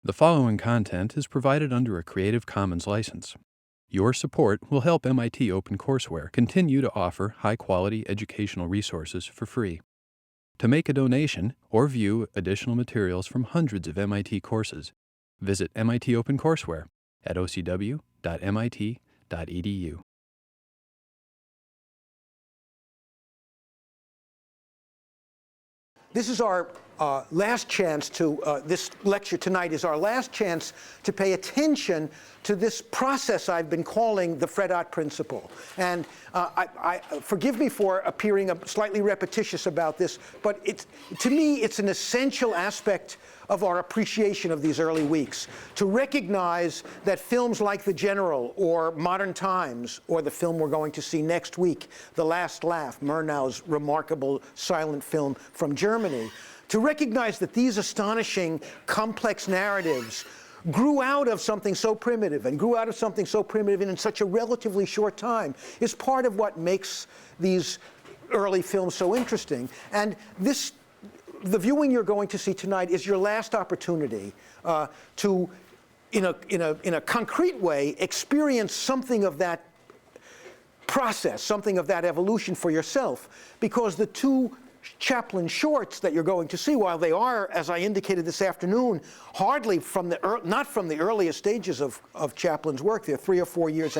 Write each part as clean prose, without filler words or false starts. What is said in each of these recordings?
The following content is provided under a Creative Commons license. Your support will help MIT OpenCourseware continue to offer high-quality educational resources for free. To make a donation or view additional materials from hundreds of MIT courses, visit MIT OpenCourseware at ocw.mit.edu. This is our last chance to, this lecture tonight is our last chance to pay attention to this process I've been calling the Fredot principle. And forgive me for appearing slightly repetitious about this, but to me it's an essential aspect of our appreciation of these early weeks, to recognize that films like The General or Modern Times, or the film we're going to see next week, The Last Laugh, Murnau's remarkable silent film from Germany, to recognize that these astonishing, complex narratives grew out of something so primitive, and grew out of something so primitive in such a relatively short time, is part of what makes these early films so interesting. And the viewing you're going to see tonight is your last opportunity to, in a concrete way, experience something of that process, something of that evolution for yourself, because the two Chaplin shorts that you're going to see, while they are, as I indicated this afternoon, hardly not from the earliest stages of Chaplin's work. They're 3 or 4 years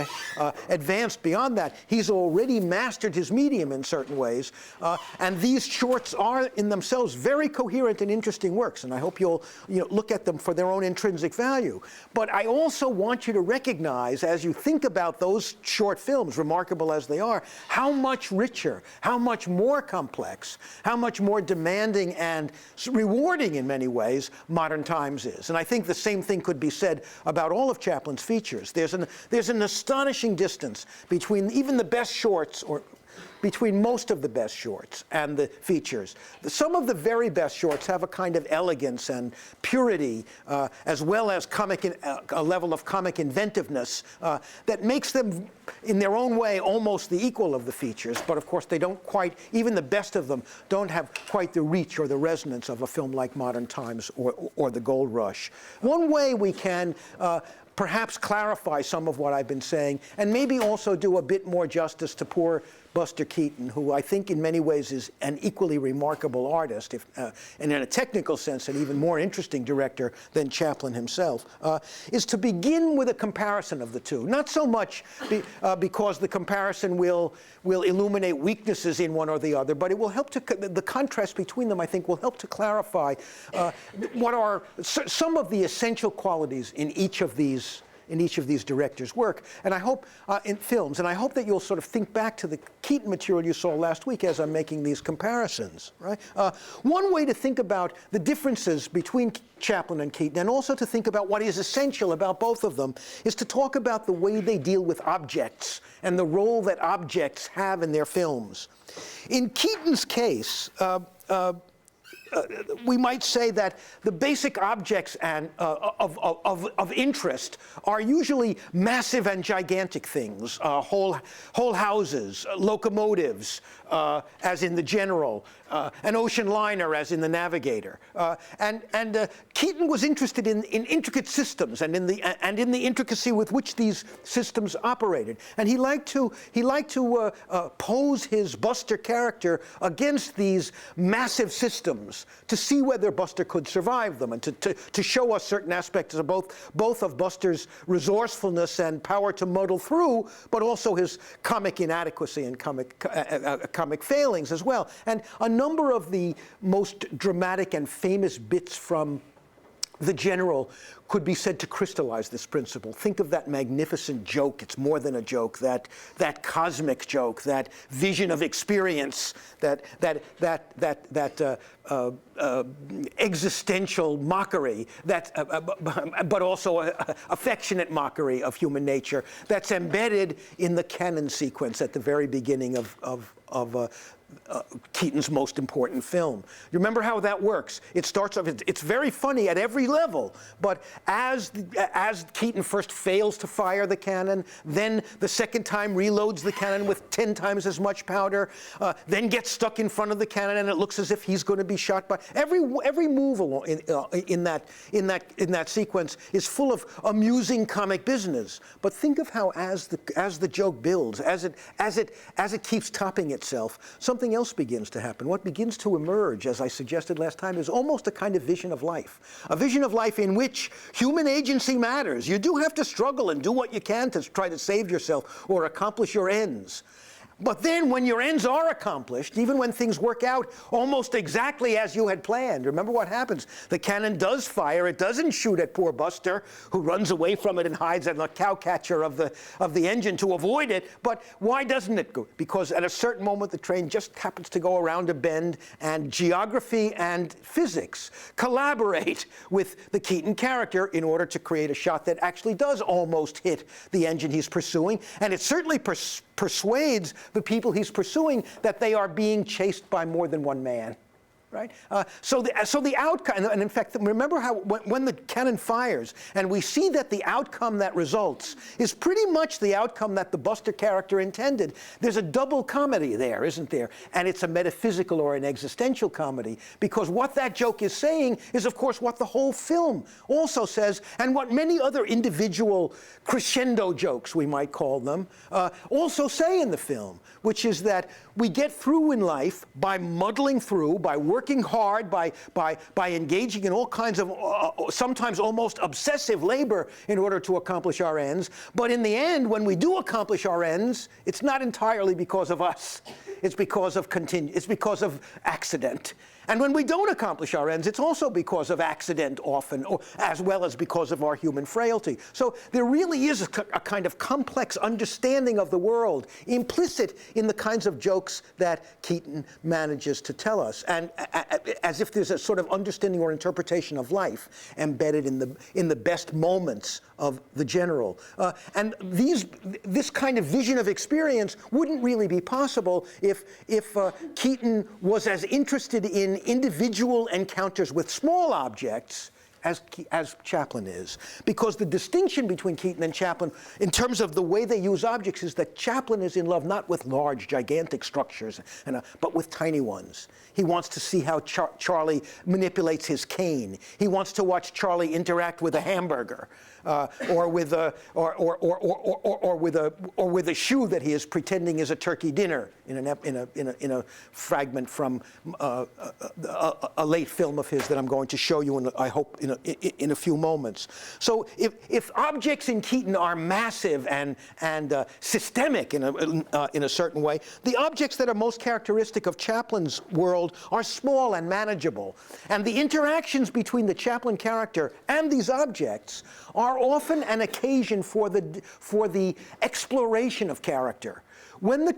advanced beyond that. He's already mastered his medium in certain ways, and these shorts are in themselves very coherent and interesting works, and I hope you'll look at them for their own intrinsic value. But I also want you to recognize, as you think about those short films, remarkable as they are, how much richer, how much more complex, how much more demanding and rewarding in many ways Modern Times is. And I think the same thing could be said about all of Chaplin's features. There's an astonishing distance between even the best shorts, or between most of the best shorts and the features. Some of the very best shorts have a kind of elegance and purity, as well as a level of comic inventiveness that makes them, in their own way, almost the equal of the features. But of course, they don't quite, even the best of them, don't have quite the reach or the resonance of a film like Modern Times or The Gold Rush. One way we can perhaps clarify some of what I've been saying, and maybe also do a bit more justice to poor Buster Keaton, who I think in many ways is an equally remarkable artist, and in a technical sense an even more interesting director than Chaplin himself, is to begin with a comparison of the two. Not so much because the comparison will illuminate weaknesses in one or the other, but it will help to, the contrast between them, I think, will help to clarify what are some of the essential qualities in each of these directors' work, and I hope in films, and I hope that you'll sort of think back to the Keaton material you saw last week as I'm making these comparisons, right? One way to think about the differences between Chaplin and Keaton, and also to think about what is essential about both of them, is to talk about the way they deal with objects and the role that objects have in their films. In Keaton's case, we might say that the basic objects of interest are usually massive and gigantic things, whole houses, locomotives, as in The General, an ocean liner, as in The Navigator. And Keaton was interested in intricate systems and in the intricacy with which these systems operated. And he liked to pose his Buster character against these massive systems to see whether Buster could survive them, and to show us certain aspects of both of Buster's resourcefulness and power to muddle through, but also his comic inadequacy and comic failings as well. And a number of the most dramatic and famous bits from The General could be said to crystallize this principle. Think of that magnificent joke. It's more than a joke. That cosmic joke. That vision of experience. That existential mockery. But also affectionate mockery of human nature. That's embedded in the canon sequence at the very beginning of Keaton's most important film. You remember how that works? It starts off, it's very funny at every level, but as Keaton first fails to fire the cannon, then the second time reloads the cannon with 10 times as much powder, then gets stuck in front of the cannon and it looks as if he's going to be shot by. Every move along in that sequence is full of amusing comic business. But think of how as the joke builds, as it keeps topping itself, something else begins to happen. What begins to emerge, as I suggested last time, is almost a kind of vision of life. A vision of life in which human agency matters. You do have to struggle and do what you can to try to save yourself or accomplish your ends. But then when your ends are accomplished, even when things work out almost exactly as you had planned, remember what happens. The cannon does fire. It doesn't shoot at poor Buster, who runs away from it and hides in the cowcatcher of the engine to avoid it. But why doesn't it go? Because at a certain moment, the train just happens to go around a bend, and geography and physics collaborate with the Keaton character in order to create a shot that actually does almost hit the engine he's pursuing. And it certainly persuades the people he's pursuing that they are being chased by more than one man. Right? So the outcome, and in fact, remember how when the cannon fires, and we see that the outcome that results is pretty much the outcome that the Buster character intended. There's a double comedy there, isn't there? And it's a metaphysical or an existential comedy, because what that joke is saying is, of course, what the whole film also says, and what many other individual crescendo jokes, we might call them, also say in the film, which is that we get through in life by muddling through, by working hard, by engaging in all kinds of sometimes almost obsessive labor in order to accomplish our ends. But in the end, when we do accomplish our ends, it's not entirely because of us. It's because of accident. And when we don't accomplish our ends, it's also because of accident often, or as well as because of our human frailty. So there really is a kind of complex understanding of the world implicit in the kinds of jokes that Keaton manages to tell us, and as if there's a sort of understanding or interpretation of life embedded in the best moments of the general. And this kind of vision of experience wouldn't really be possible if Keaton was as interested in individual encounters with small objects as Chaplin is. Because the distinction between Keaton and Chaplin, in terms of the way they use objects, is that Chaplin is in love not with large, gigantic structures, but with tiny ones. He wants to see how Charlie manipulates his cane. He wants to watch Charlie interact with a hamburger, or with a shoe that he is pretending is a turkey dinner in a fragment from a late film of his that I'm going to show you, I hope, in a few moments. So if objects in Keaton are massive and systemic in a certain way, the objects that are most characteristic of Chaplin's world are small and manageable. And the interactions between the Chaplin character and these objects are often an occasion for the exploration of character. When the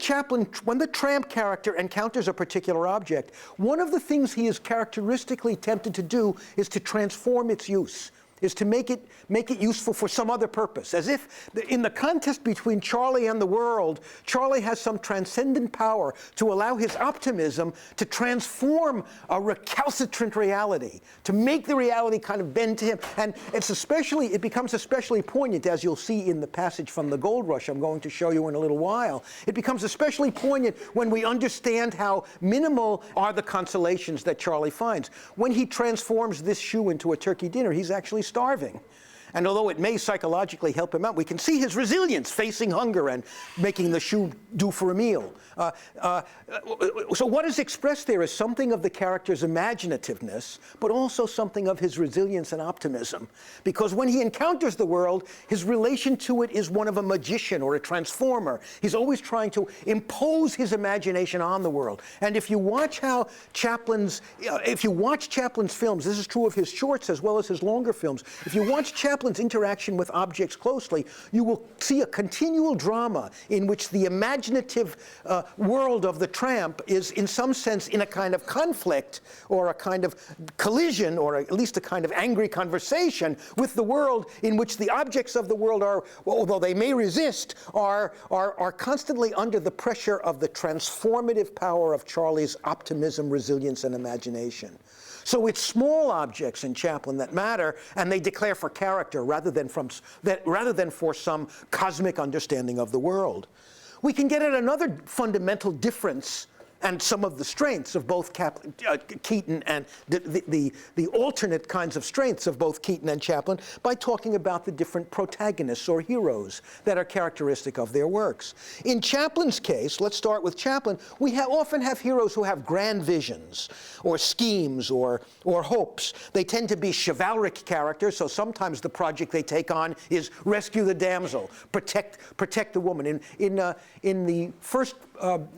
tramp character encounters a particular object, one of the things he is characteristically tempted to do is to transform its use, is to make it useful for some other purpose. As if in the contest between Charlie and the world, Charlie has some transcendent power to allow his optimism to transform a recalcitrant reality, to make the reality kind of bend to him. And it becomes especially poignant, as you'll see in the passage from the Gold Rush I'm going to show you in a little while. It becomes especially poignant when we understand how minimal are the consolations that Charlie finds. When he transforms this shoe into a turkey dinner, he's actually starving. And although it may psychologically help him out, we can see his resilience facing hunger and making the shoe do for a meal. So what is expressed there is something of the character's imaginativeness, but also something of his resilience and optimism. Because when he encounters the world, his relation to it is one of a magician or a transformer. He's always trying to impose his imagination on the world. And if you watch Chaplin's films, this is true of his shorts as well as his longer films, if you watch Chaplin's Chaplin's interaction with objects closely, you will see a continual drama in which the imaginative world of the tramp is, in some sense, in a kind of conflict or a kind of collision, or at least a kind of angry conversation with the world in which the objects of the world are, although they may resist, are constantly under the pressure of the transformative power of Charlie's optimism, resilience, and imagination. So it's small objects in Chaplin that matter, and they declare for character rather than for some cosmic understanding of the world. We can get at another fundamental difference and some of the strengths of both Keaton and the alternate kinds of strengths of both Keaton and Chaplin by talking about the different protagonists or heroes that are characteristic of their works. In Chaplin's case, let's start with Chaplin, we often have heroes who have grand visions or schemes or hopes. They tend to be chivalric characters, so sometimes the project they take on is rescue the damsel, protect the woman. In the first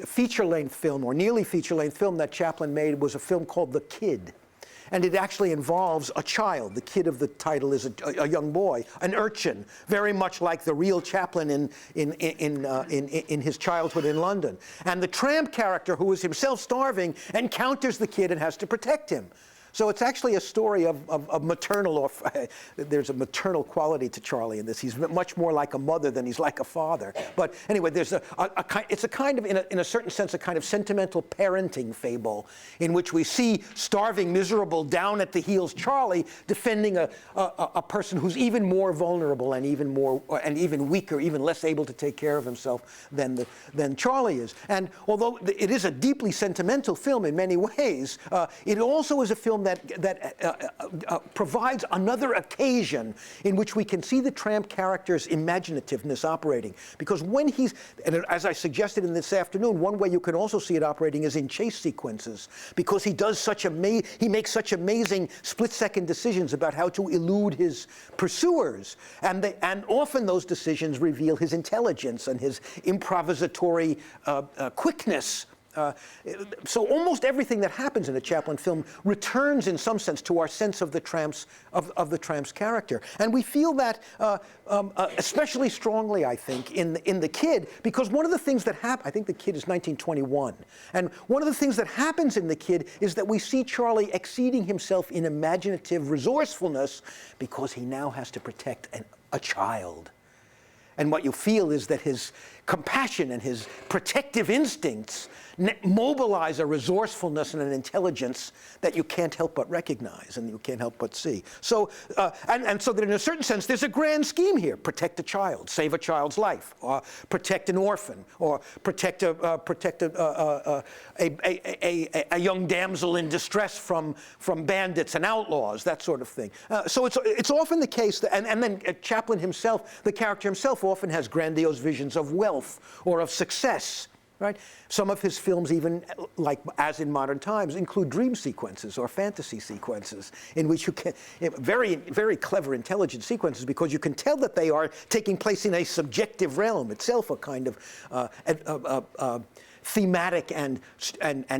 feature-length film, or nearly feature-length film that Chaplin made, was a film called The Kid. And it actually involves a child. The kid of the title is a young boy, an urchin, very much like the real Chaplin in his childhood in London. And the tramp character, who is himself starving, encounters the kid and has to protect him. So it's actually a story of maternal, or there's a maternal quality to Charlie in this. He's much more like a mother than he's like a father. But anyway, there's it's a kind of, in a certain sense, a kind of sentimental parenting fable in which we see starving, miserable, down at the heels Charlie defending a person who's even more vulnerable and even weaker, even less able to take care of himself than Charlie is. And although it is a deeply sentimental film in many ways, it also is a film that provides another occasion in which we can see the tramp character's imaginativeness operating. Because when he's, and as I suggested in this afternoon, one way you can also see it operating is in chase sequences, because he makes such amazing split-second decisions about how to elude his pursuers, and often those decisions reveal his intelligence and his improvisatory quickness. So almost everything that happens in a Chaplin film returns, in some sense, to our sense of the tramp's character, and we feel that especially strongly, I think, in the Kid, because one of the things that I think The Kid is 1921, and one of the things that happens in The Kid is that we see Charlie exceeding himself in imaginative resourcefulness because he now has to protect a child. And what you feel is that his compassion and his protective instincts mobilize a resourcefulness and an intelligence that you can't help but recognize and you can't help but see. So, and so that in a certain sense, there's a grand scheme here. Protect a child, save a child's life, or protect an orphan, or protect a young damsel in distress from bandits and outlaws, that sort of thing. So it's often the case that, and then Chaplin himself, the character himself, often has grandiose visions of wealth or of success. Right? Some of his films, even like as in modern times, include dream sequences or fantasy sequences in which you can, very, very clever, intelligent sequences, because you can tell that they are taking place in a subjective realm, itself a kind of thematic and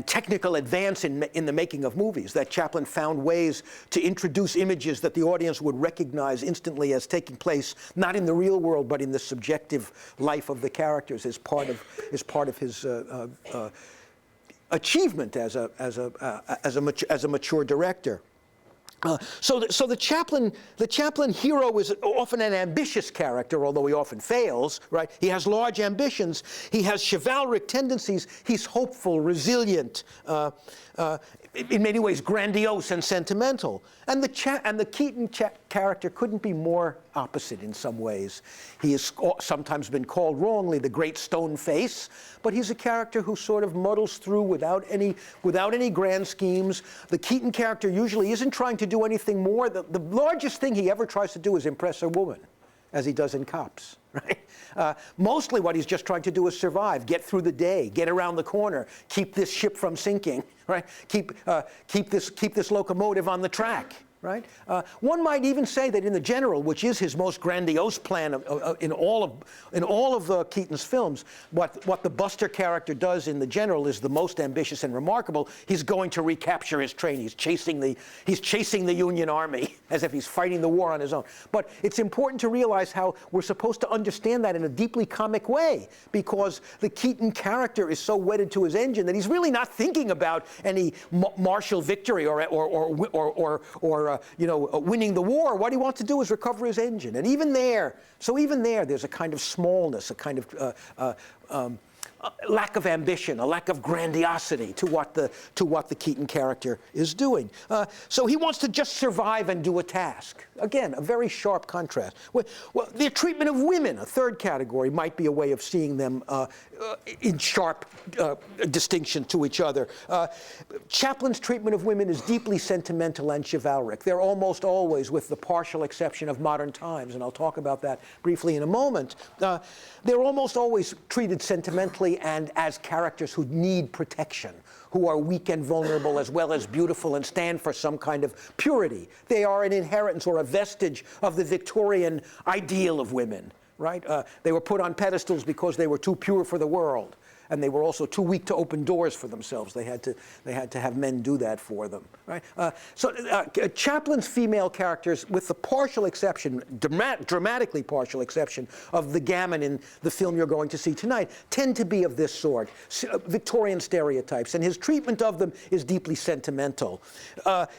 technical advance in the making of movies, that Chaplin found ways to introduce images that the audience would recognize instantly as taking place not in the real world but in the subjective life of the characters, as part of his achievement as a mature director. So the Chaplin hero is often an ambitious character, although he often fails, right? He has large ambitions. He has chivalric tendencies. He's hopeful, resilient, in many ways grandiose and sentimental. And the Keaton character couldn't be more opposite in some ways. He has sometimes been called wrongly the great stone face, but he's a character who sort of muddles through without any grand schemes. The Keaton character usually isn't trying to do anything more. The largest thing he ever tries to do is impress a woman, as he does in Cops, right? Mostly what he's just trying to do is survive, get through the day, get around the corner, keep this ship from sinking, right? Keep this locomotive on the track, right? One might even say that in The General, which is his most grandiose plan in all of Keaton's films, what the Buster character does in The General is the most ambitious and remarkable. He's going to recapture his train. He's chasing the Union Army as if he's fighting the war on his own. But it's important to realize how we're supposed to understand that in a deeply comic way, because the Keaton character is so wedded to his engine that he's really not thinking about any martial victory or winning the war. What he wants to do is recover his engine. And even there, there's a kind of smallness, a kind of lack of ambition, a lack of grandiosity to what the Keaton character is doing. So he wants to just survive and do a task. Again, a very sharp contrast. Well, the treatment of women, a third category, might be a way of seeing them in sharp distinction to each other. Chaplin's treatment of women is deeply sentimental and chivalric. They're almost always, with the partial exception of modern times, and I'll talk about that briefly in a moment, they're almost always treated sentimentally and as characters who need protection, who are weak and vulnerable as well as beautiful and stand for some kind of purity. They are an inheritance or a vestige of the Victorian ideal of women, right? They were put on pedestals because they were too pure for the world. And they were also too weak to open doors for themselves. They had to have men do that for them, right? Chaplin's female characters, with the partial exception, dramatically partial exception of the gammon in the film you're going to see tonight, tend to be of this sort, Victorian stereotypes, and his treatment of them is deeply sentimental.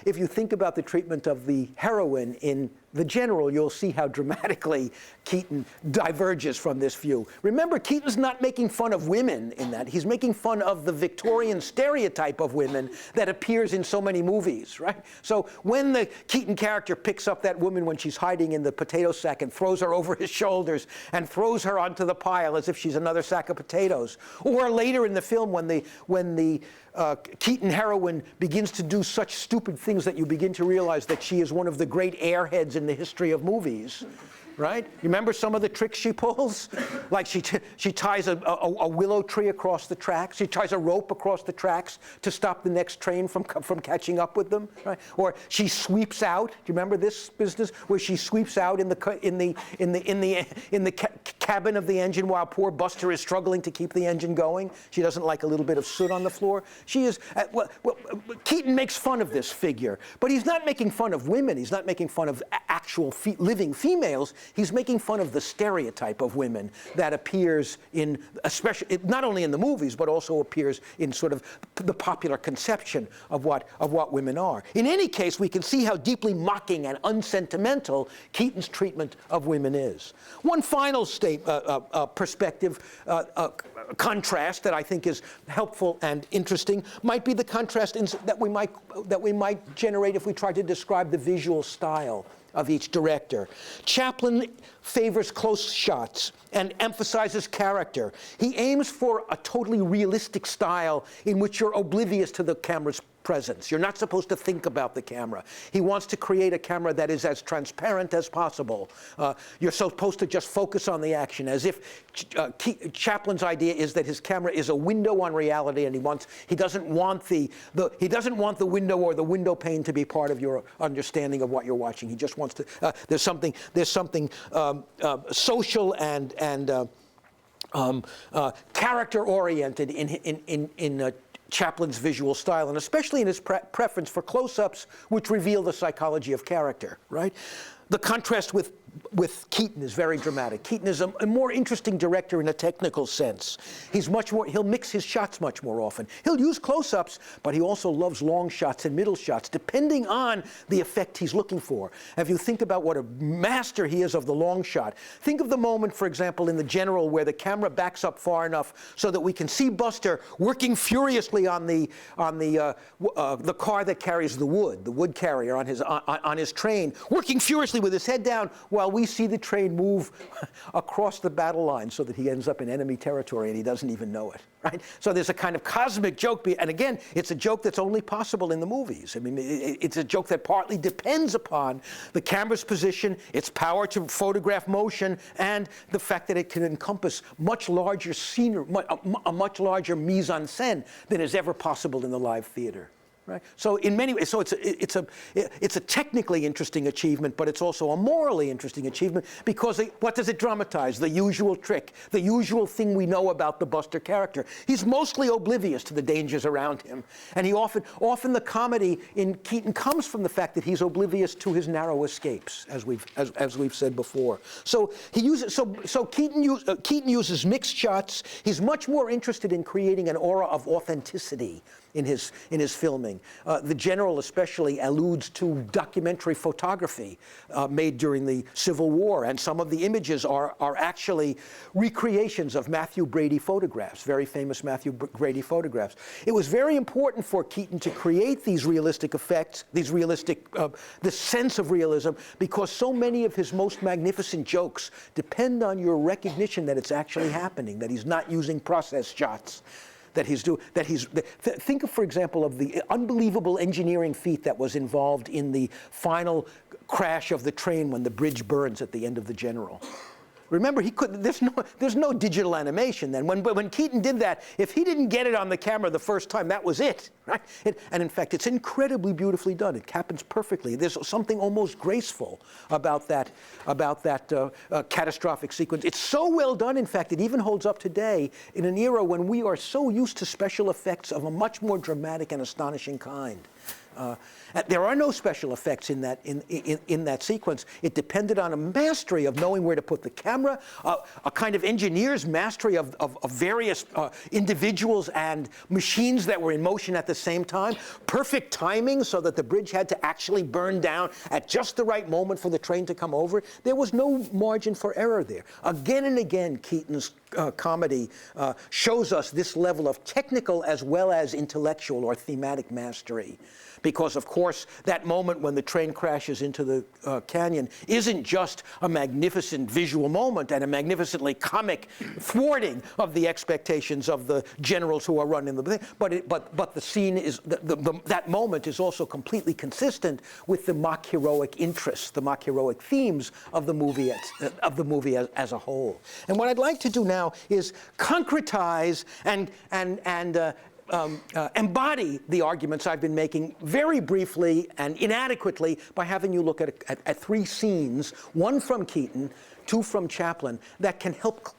If you think about the treatment of the heroine in The General, you'll see how dramatically Keaton diverges from this view. Remember, Keaton's not making fun of women in that. He's making fun of the Victorian stereotype of women that appears in so many movies, right? So when the Keaton character picks up that woman when she's hiding in the potato sack and throws her over his shoulders and throws her onto the pile as if she's another sack of potatoes, or later in the film when the Keaton heroine begins to do such stupid things that you begin to realize that she is one of the great airheads in the history of movies, right? You remember some of the tricks she pulls? Like she ties a willow tree across the tracks. She ties a rope across the tracks to stop the next train from catching up with them, right? Or she sweeps out. Do you remember this business where she sweeps out in the cabin of the engine while poor Buster is struggling to keep the engine going? She doesn't like a little bit of soot on the floor. She is Keaton makes fun of this figure, but he's not making fun of women. He's not making fun of actual living females. He's making fun of the stereotype of women that appears in, especially not only in the movies, but also appears in sort of the popular conception of what women are. In any case, we can see how deeply mocking and unsentimental Keaton's treatment of women is. One final perspective, contrast that I think is helpful and interesting might be the contrast that we might generate if we tried to describe the visual style of each director. Chaplin favors close shots and emphasizes character. He aims for a totally realistic style in which you're oblivious to the camera's presence. You're not supposed to think about the camera. He wants to create a camera that is as transparent as possible. You're supposed to just focus on the action, as if Chaplin's idea is that his camera is a window on reality, and he doesn't want the window or the window pane to be part of your understanding of what you're watching. He just wants to. There's something social and character-oriented in Chaplin's visual style, and especially in his preference for close-ups which reveal the psychology of character, right? The contrast with Keaton is very dramatic. Keaton is a more interesting director in a technical sense. He'll mix his shots much more often. He'll use close-ups, but he also loves long shots and middle shots, depending on the effect he's looking for. If you think about what a master he is of the long shot, think of the moment, for example, in The General, where the camera backs up far enough so that we can see Buster working furiously on the car that carries the wood carrier on his train, working furiously with his head down while we see the train move across the battle line so that he ends up in enemy territory and he doesn't even know it, right? So there's a kind of cosmic joke, and again, it's a joke that's only possible in the movies. I mean, it's a joke that partly depends upon the camera's position, its power to photograph motion, and the fact that it can encompass much larger scenery, a much larger mise en scène than is ever possible in the live theater. Right? So in many ways, so it's a technically interesting achievement, but it's also a morally interesting achievement because what does it dramatize? The usual trick, the usual thing we know about the Buster character. He's mostly oblivious to the dangers around him, and he often the comedy in Keaton comes from the fact that he's oblivious to his narrow escapes, as we've said before. So Keaton uses mixed shots. He's much more interested in creating an aura of authenticity in his filming. The general especially alludes to documentary photography made during the Civil War, and some of the images are actually recreations of Matthew Brady photographs, very famous Matthew Brady photographs. It was very important for Keaton to create these realistic effects, this sense of realism, because so many of his most magnificent jokes depend on your recognition that it's actually happening, that he's not using process shots. Think of, for example, of the unbelievable engineering feat that was involved in the final crash of the train when the bridge burns at the end of The General. Remember, there's no digital animation then. When Keaton did that, if he didn't get it on the camera the first time, that was it, right? And in fact, it's incredibly beautifully done. It happens perfectly. There's something almost graceful about that catastrophic sequence. It's so well done, in fact, it even holds up today in an era when we are so used to special effects of a much more dramatic and astonishing kind. There are no special effects in that sequence. It depended on a mastery of knowing where to put the camera, a kind of engineer's mastery of various individuals and machines that were in motion at the same time, perfect timing so that the bridge had to actually burn down at just the right moment for the train to come over. There was no margin for error there. Again and again, Keaton's comedy shows us this level of technical as well as intellectual or thematic mastery. Because, of course, that moment when the train crashes into the canyon isn't just a magnificent visual moment and a magnificently comic thwarting of the expectations of the generals who are running the thing, but the scene is, that moment is also completely consistent with the mock heroic interests, the mock heroic themes of the movie as a whole. And what I'd like to do now is concretize and embody the arguments I've been making very briefly and inadequately by having you look at three scenes, one from Keaton, two from Chaplin, that can help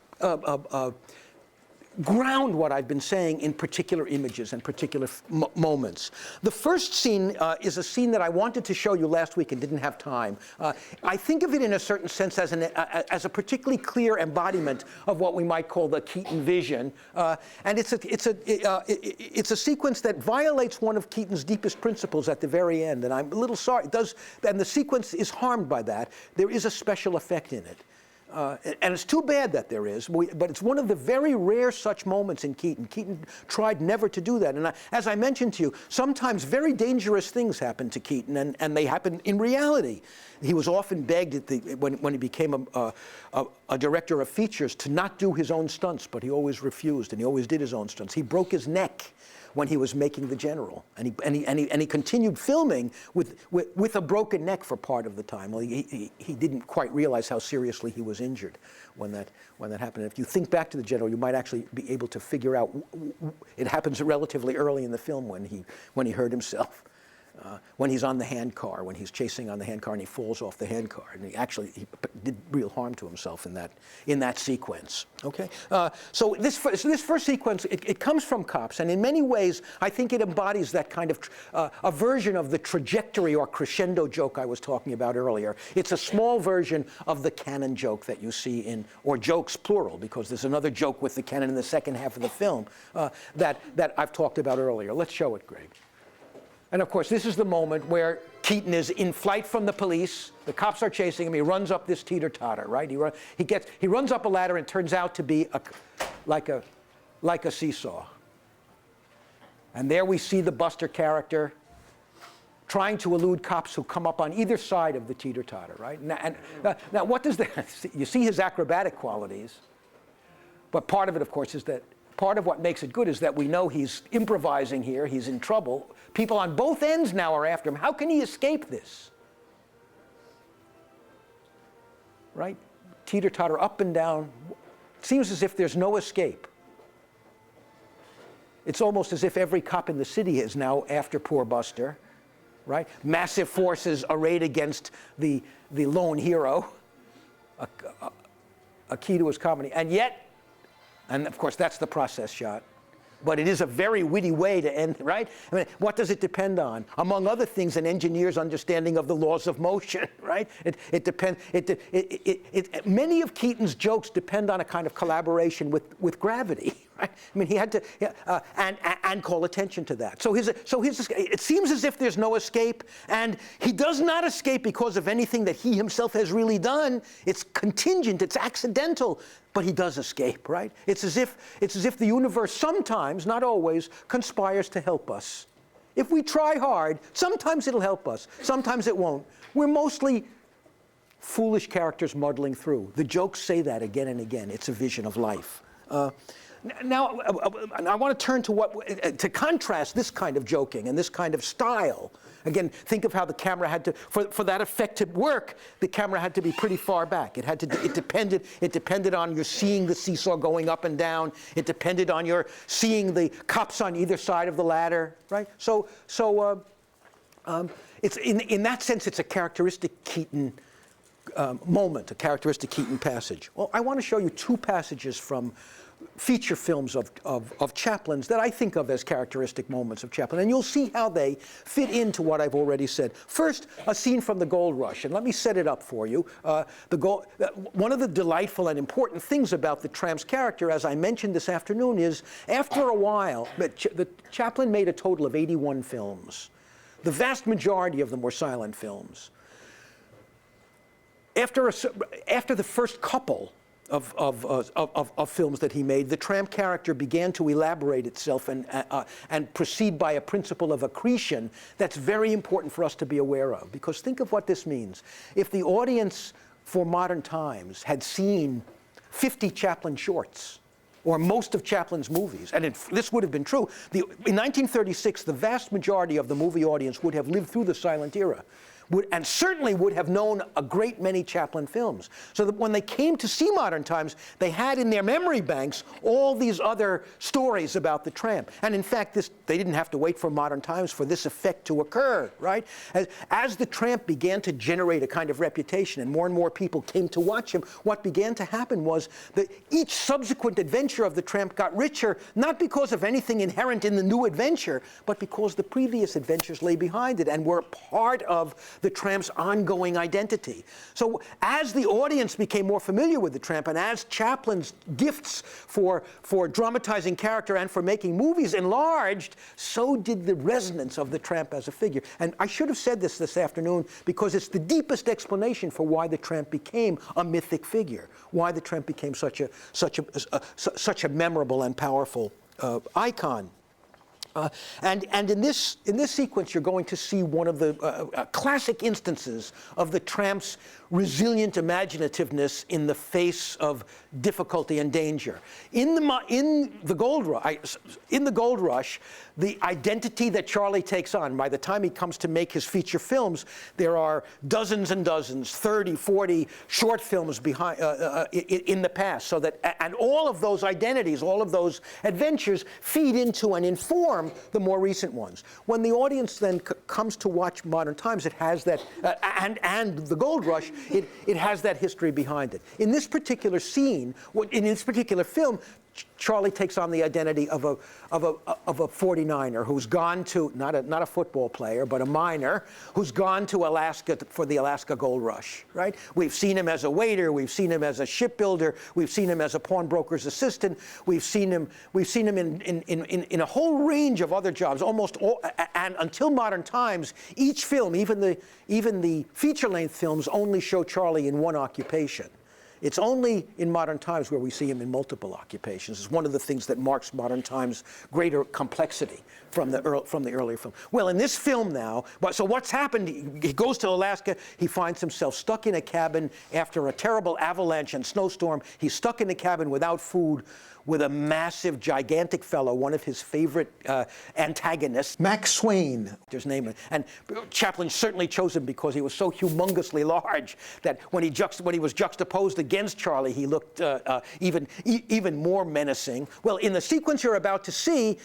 ground what I've been saying in particular images and particular moments. The first scene is a scene that I wanted to show you last week and didn't have time. I think of it in a certain sense as a particularly clear embodiment of what we might call the Keaton vision, and it's a sequence that violates one of Keaton's deepest principles at the very end, and I'm a little sorry. It does, and the sequence is harmed by that. There is a special effect in it. And it's too bad that there is, but it's one of the very rare such moments in Keaton. Keaton tried never to do that. And as I mentioned to you, sometimes very dangerous things happen to Keaton, and they happen in reality. He was often begged when he became a director of features to not do his own stunts, but he always refused, and he always did his own stunts. He broke his neck when he was making The General, and he continued filming with a broken neck for part of the time. Well, he didn't quite realize how seriously he was injured when that happened. And if you think back to The General, you might actually be able to figure out it happens relatively early in the film when he hurt himself. When he's on the handcar, when he's chasing on the handcar and he falls off the handcar, and he did real harm to himself in that sequence. Okay, so this first sequence it comes from Cops, and in many ways I think it embodies that kind of a version of the trajectory or crescendo joke I was talking about earlier. It's a small version of the canon joke that you see or jokes plural, because there's another joke with the canon in the second half of the film that I've talked about earlier. Let's show it, Greg. And of course, this is the moment where Keaton is in flight from the police. The cops are chasing him. He runs up this teeter-totter, right? He runs up a ladder and turns out to be like a seesaw. And there we see the Buster character trying to elude cops who come up on either side of the teeter-totter, right? Now, what does that? You see his acrobatic qualities, but part of it, of course, is that part of what makes it good is that we know he's improvising here. He's in trouble. People on both ends now are after him. How can he escape this? Right? Teeter-totter up and down. It seems as if there's no escape. It's almost as if every cop in the city is now after poor Buster, right? Massive forces arrayed against the lone hero, a key to his comedy. And yet, and of course that's the process shot, but it is a very witty way to end, right? I mean, what does it depend on? Among other things, an engineer's understanding of the laws of motion, right? It depends. Many of Keaton's jokes depend on a kind of collaboration with gravity, right? I mean, he had to and call attention to that. So it seems as if there's no escape, and he does not escape because of anything that he himself has really done. It's contingent. It's accidental. But he does escape, right? It's as if the universe sometimes, not always, conspires to help us. If we try hard, sometimes it'll help us. Sometimes it won't. We're mostly foolish characters muddling through. The jokes say that again and again. It's a vision of life. Now, I want to turn to to contrast this kind of joking and this kind of style. Again, think of how the camera had to, for that effect to work, the camera had to be pretty far back. It depended on your seeing the seesaw going up and down. It depended on your seeing the cops on either side of the ladder, right? So it's in that sense, it's a characteristic Keaton moment, a characteristic Keaton passage. Well, I want to show you two passages from feature films of Chaplin's that I think of as characteristic moments of Chaplin, and you'll see how they fit into what I've already said. First, a scene from The Gold Rush, and let me set it up for you. One of the delightful and important things about the tramp's character, as I mentioned this afternoon, is after a while, Chaplin made a total of 81 films. The vast majority of them were silent films. After the first couple of films that he made, the tramp character began to elaborate itself and proceed by a principle of accretion that's very important for us to be aware of. Because think of what this means. If the audience for modern times had seen 50 Chaplin shorts, or most of Chaplin's movies, and this would have been true, in 1936, the vast majority of the movie audience would have lived through the silent era. And certainly would have known a great many Chaplin films. So that when they came to see Modern Times, they had in their memory banks all these other stories about the tramp. And in fact, they didn't have to wait for Modern Times for this effect to occur, right? As the tramp began to generate a kind of reputation and more people came to watch him, what began to happen was that each subsequent adventure of the tramp got richer, not because of anything inherent in the new adventure, but because the previous adventures lay behind it and were part of the tramp's ongoing identity. So as the audience became more familiar with the tramp, and as Chaplin's gifts for dramatizing character and for making movies enlarged, so did the resonance of the tramp as a figure. And I should have said this afternoon because it's the deepest explanation for why the tramp became a mythic figure, why the tramp became such a memorable and powerful icon. And in this sequence, you're going to see one of the classic instances of the tramp's resilient imaginativeness in the face of difficulty and danger. In the Gold Rush, the identity that Charlie takes on, by the time he comes to make his feature films, there are dozens and dozens, 30, 40 short films behind in the past, so that, and all of those identities, all of those adventures feed into and inform the more recent ones. When the audience then comes to watch Modern Times, it has that, and the Gold Rush, it has that history behind it. In this particular scene, in this particular film, Charlie takes on the identity of a 49er who's gone to, not a football player, but a miner, who's gone to Alaska for the Alaska Gold Rush, right? We've seen him as a waiter, we've seen him as a shipbuilder, we've seen him as a pawnbroker's assistant, we've seen him in a whole range of other jobs, almost all, and until Modern Times, each film, even the feature-length films, only show Charlie in one occupation. It's only in Modern Times where we see him in multiple occupations. It's one of the things that marks Modern Times' greater complexity from the earlier film. Well, in this film now, so what's happened? He goes to Alaska. He finds himself stuck in a cabin after a terrible avalanche and snowstorm. He's stuck in a cabin without food, with a massive, gigantic fellow, one of his favorite antagonists, Max Swain, his name. And Chaplin certainly chose him because he was so humongously large that when he was juxtaposed against Charlie, he looked even more menacing. Well, in the sequence you're about to see,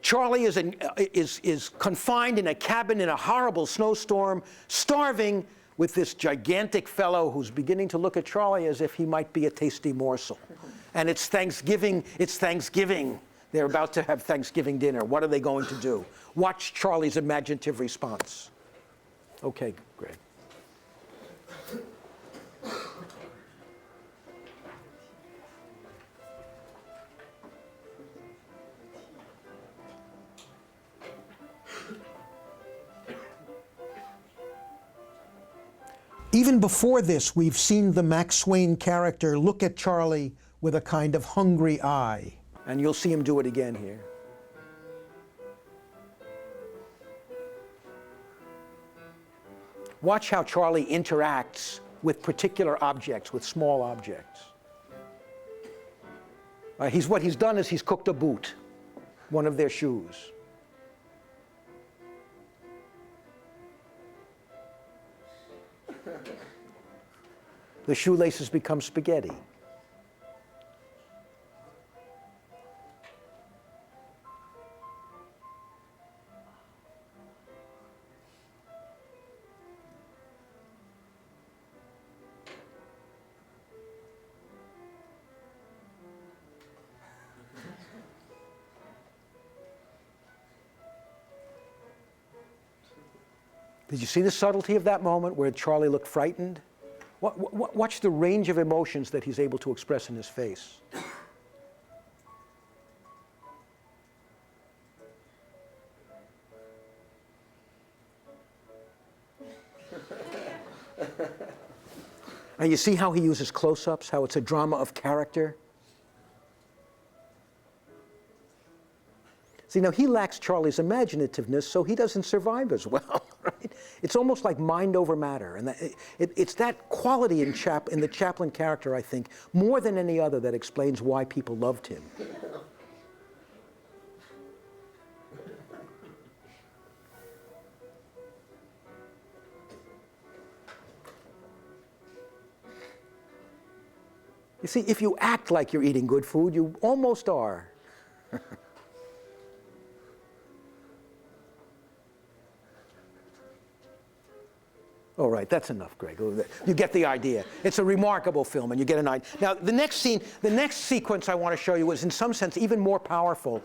Charlie is confined in a cabin in a horrible snowstorm, starving, with this gigantic fellow who's beginning to look at Charlie as if he might be a tasty morsel. And it's Thanksgiving. It's Thanksgiving. They're about to have Thanksgiving dinner. What are they going to do? Watch Charlie's imaginative response. Okay, Greg. Even before this, we've seen the Max Swain character look at Charlie with a kind of hungry eye. And you'll see him do it again here. Watch how Charlie interacts with particular objects, with small objects. What he's done is he's cooked a boot, one of their shoes. The shoelaces become spaghetti. Did you see the subtlety of that moment where Charlie looked frightened? Watch the range of emotions that he's able to express in his face. And you see how he uses close-ups, how it's a drama of character? See, now he lacks Charlie's imaginativeness, so he doesn't survive as well, right? It's almost like mind over matter. And it's that quality in the Chaplin character, I think, more than any other that explains why people loved him. You see, if you act like you're eating good food, you almost are. All right, that's enough, Greg. You get the idea. It's a remarkable film, and you get an idea. Now, the next scene, the next sequence I want to show you is, in some sense, even more powerful.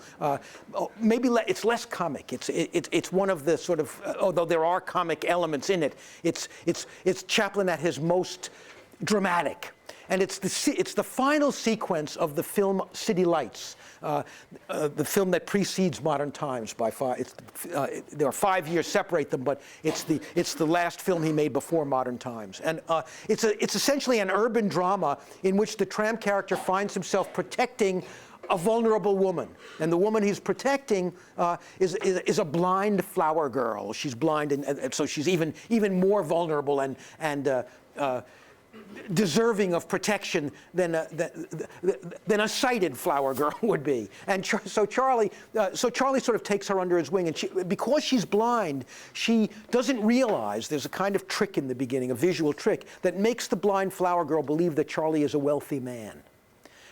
Maybe it's less comic. It's one of the sort of, although there are comic elements in it, it's Chaplin at his most dramatic. And it's the final sequence of the film City Lights, the film that precedes Modern Times by far. There are 5 years separate them, but it's the last film he made before Modern Times. And it's essentially an urban drama in which the tramp character finds himself protecting a vulnerable woman. And the woman he's protecting is a blind flower girl. She's blind, and so she's even more vulnerable and deserving of protection than a sighted flower girl would be. And so Charlie sort of takes her under his wing, and because she's blind, she doesn't realize there's a kind of trick in the beginning, a visual trick, that makes the blind flower girl believe that Charlie is a wealthy man.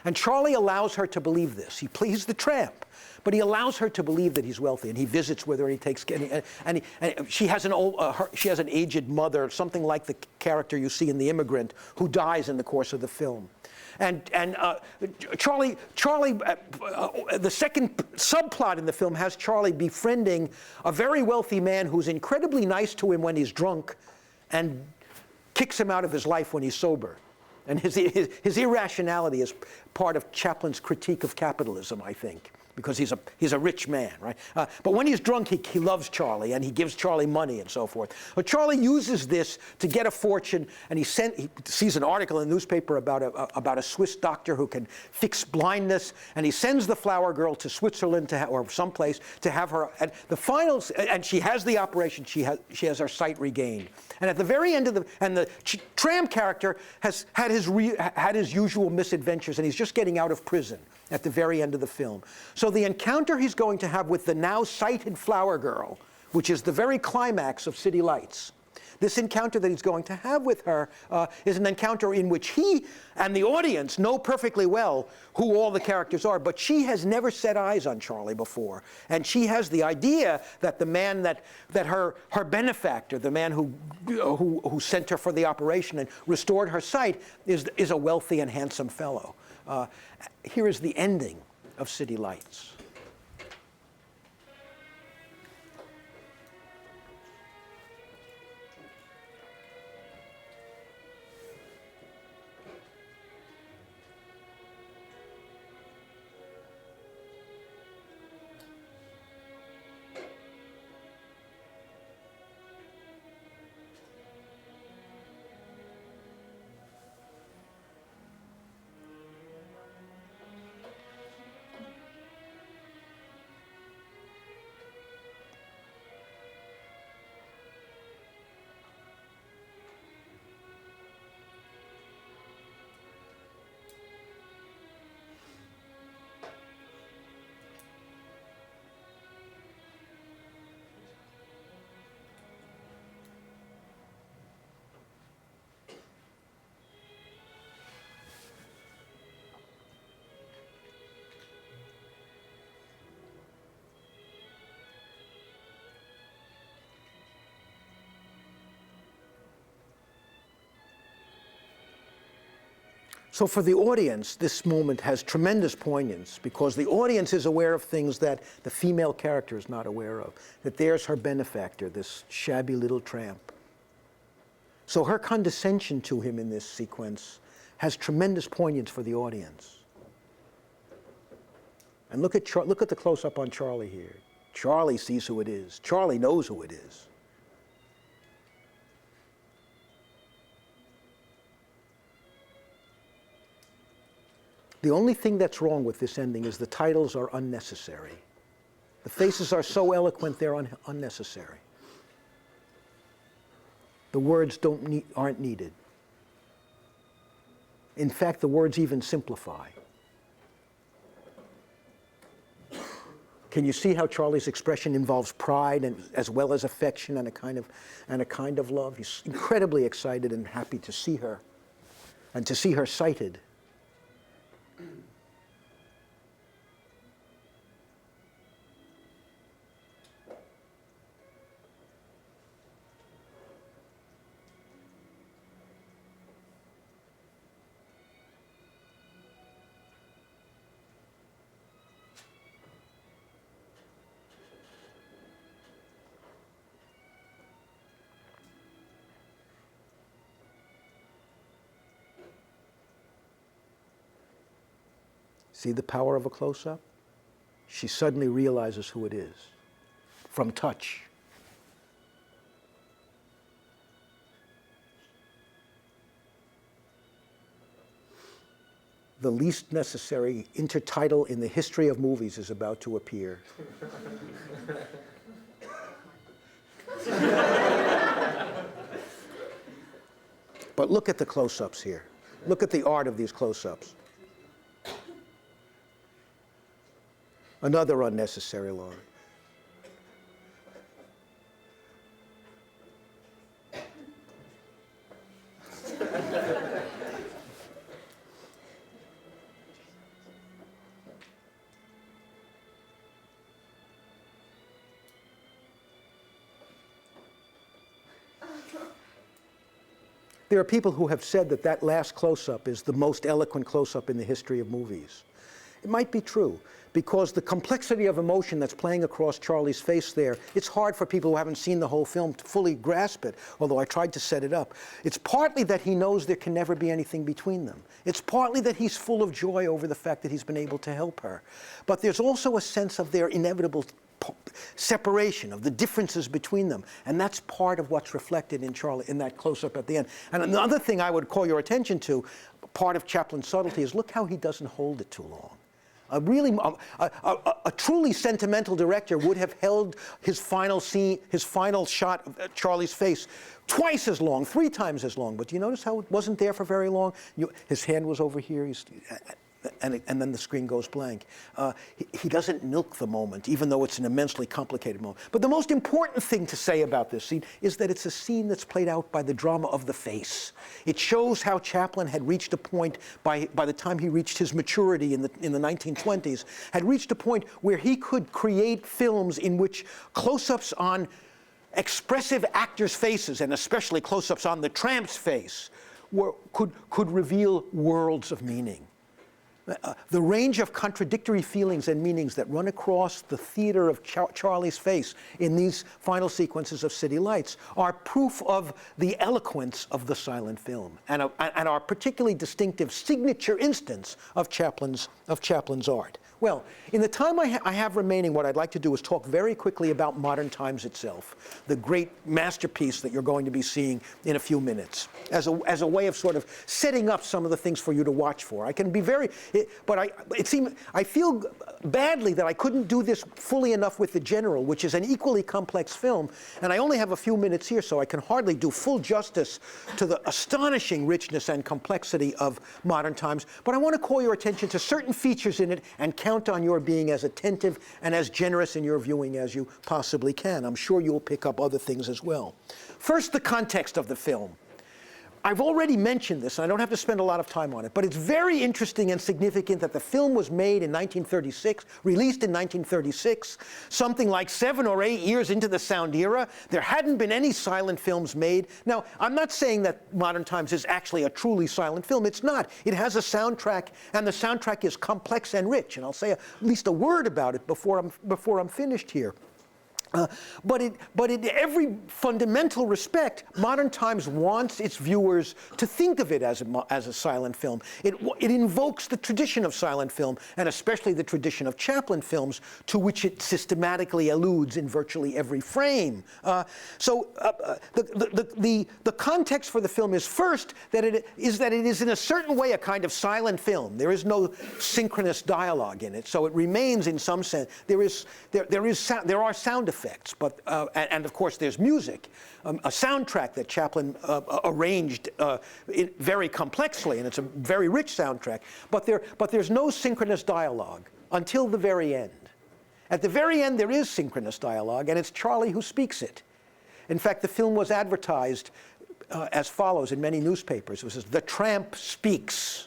And Charlie allows her to believe this. He's the tramp, but he allows her to believe that he's wealthy, and he visits with her, and he takes, and she has an aged mother, something like the character you see in The Immigrant, who dies in the course of the film. And Charlie, the second subplot in the film has Charlie befriending a very wealthy man who's incredibly nice to him when he's drunk, and kicks him out of his life when he's sober. And his irrationality is part of Chaplin's critique of capitalism, I think, because he's a rich man, right? But when he's drunk, he loves Charlie, and he gives Charlie money and so forth. But Charlie uses this to get a fortune, and he sees an article in the newspaper about a Swiss doctor who can fix blindness, and he sends the flower girl to Switzerland or someplace to have her. And and she has the operation. She has her sight regained. And at the very end of the tram character has had his usual misadventures, and he's just getting out of prison at the very end of the film. So the encounter he's going to have with the now sighted flower girl, which is the very climax of City Lights, This encounter that he's going to have with her is an encounter in which he and the audience know perfectly well who all the characters are, but she has never set eyes on Charlie before. And she has the idea that the man that her benefactor, the man who sent her for the operation and restored her sight, is a wealthy and handsome fellow. Here is the ending of City Lights. So for the audience, this moment has tremendous poignance because the audience is aware of things that the female character is not aware of, that there's her benefactor, this shabby little tramp. So her condescension to him in this sequence has tremendous poignance for the audience. And look at the close-up on Charlie here. Charlie sees who it is. Charlie knows who it is. The only thing that's wrong with this ending is the titles are unnecessary. The faces are so eloquent, they're unnecessary. The words aren't needed. In fact, the words even simplify. Can you see how Charlie's expression involves pride and as well as affection and a kind of love? He's incredibly excited and happy to see her and to see her sighted. See the power of a close-up? She suddenly realizes who it is from touch. The least necessary intertitle in the history of movies is about to appear. But look at the close-ups here. Look at the art of these close-ups. Another unnecessary line. There are people who have said that that last close-up is the most eloquent close-up in the history of movies. It might be true, because the complexity of emotion that's playing across Charlie's face there, it's hard for people who haven't seen the whole film to fully grasp it, although I tried to set it up. It's partly that he knows there can never be anything between them. It's partly that he's full of joy over the fact that he's been able to help her. But there's also a sense of their inevitable separation, of the differences between them. And that's part of what's reflected in Charlie, in that close-up at the end. And another thing I would call your attention to, part of Chaplin's subtlety, is look how he doesn't hold it too long. A truly sentimental director would have held his final scene, his final shot of Charlie's face twice as long, 3 times as long. But do you notice how it wasn't there for very long? His hand was over here. and then the screen goes blank. He doesn't milk the moment, even though it's an immensely complicated moment. But the most important thing to say about this scene is that it's a scene that's played out by the drama of the face. It shows how Chaplin had reached a point, by the time he reached his maturity in the 1920s, had reached a point where he could create films in which close-ups on expressive actors' faces, and especially close-ups on the tramp's face, could reveal worlds of meaning. The range of contradictory feelings and meanings that run across the theater of Charlie's face in these final sequences of City Lights are proof of the eloquence of the silent film, and are particularly distinctive signature instance of Chaplin's art. Well, in the time I have remaining, what I'd like to do is talk very quickly about Modern Times itself, the great masterpiece that you're going to be seeing in a few minutes, as a way of sort of setting up some of the things for you to watch for. I can be I feel badly that I couldn't do this fully enough with The General, which is an equally complex film, and I only have a few minutes here, so I can hardly do full justice to the astonishing richness and complexity of Modern Times. But I want to call your attention to certain features in it and count on your being as attentive and as generous in your viewing as you possibly can. I'm sure you'll pick up other things as well. First, the context of the film. I've already mentioned this, and I don't have to spend a lot of time on it, but it's very interesting and significant that the film was made in 1936, released in 1936, something like 7 or 8 years into the sound era. There hadn't been any silent films made. Now, I'm not saying that Modern Times is actually a truly silent film. It's not. It has a soundtrack, and the soundtrack is complex and rich, and I'll say at least a word about it before I'm finished here. But in every fundamental respect, Modern Times wants its viewers to think of it as a silent film. It invokes the tradition of silent film, and especially the tradition of Chaplin films, to which it systematically alludes in virtually every frame. The context for the film is first that it is in a certain way a kind of silent film. There is no synchronous dialogue in it, so it remains in some sense. There are sound effects. But and of course there's music, a soundtrack that Chaplin arranged very complexly, and it's a very rich soundtrack. But there's no synchronous dialogue until the very end. At the very end there is synchronous dialogue, and it's Charlie who speaks it. In fact, the film was advertised as follows in many newspapers. It says, "The Tramp speaks."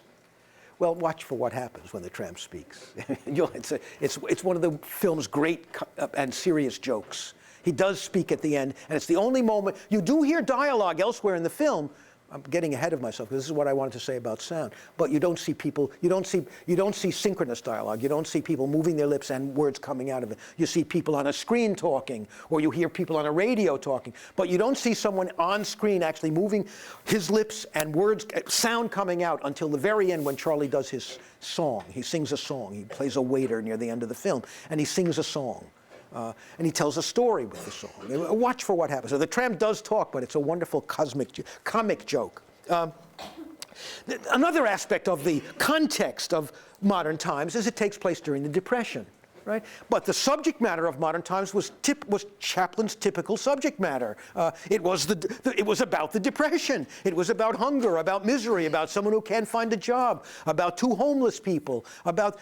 Well, watch for what happens when the tramp speaks. It's one of the film's great and serious jokes. He does speak at the end, and it's the only moment. You do hear dialogue elsewhere in the film. I'm getting ahead of myself because this is what I wanted to say about sound. But you don't see people. You don't see synchronous dialogue. You don't see people moving their lips and words coming out of it. You see people on a screen talking, or you hear people on a radio talking. But you don't see someone on screen actually moving his lips and words, sound coming out until the very end when Charlie does his song. He sings a song. He plays a waiter near the end of the film, and he sings a song. And he tells a story with the song. Watch for what happens. So the tramp does talk, but it's a wonderful comic joke. Another aspect of the context of Modern Times is it takes place during the Depression. Right? But the subject matter of Modern Times was Chaplin's typical subject matter. It was about the Depression. It was about hunger, about misery, about someone who can't find a job, about two homeless people, about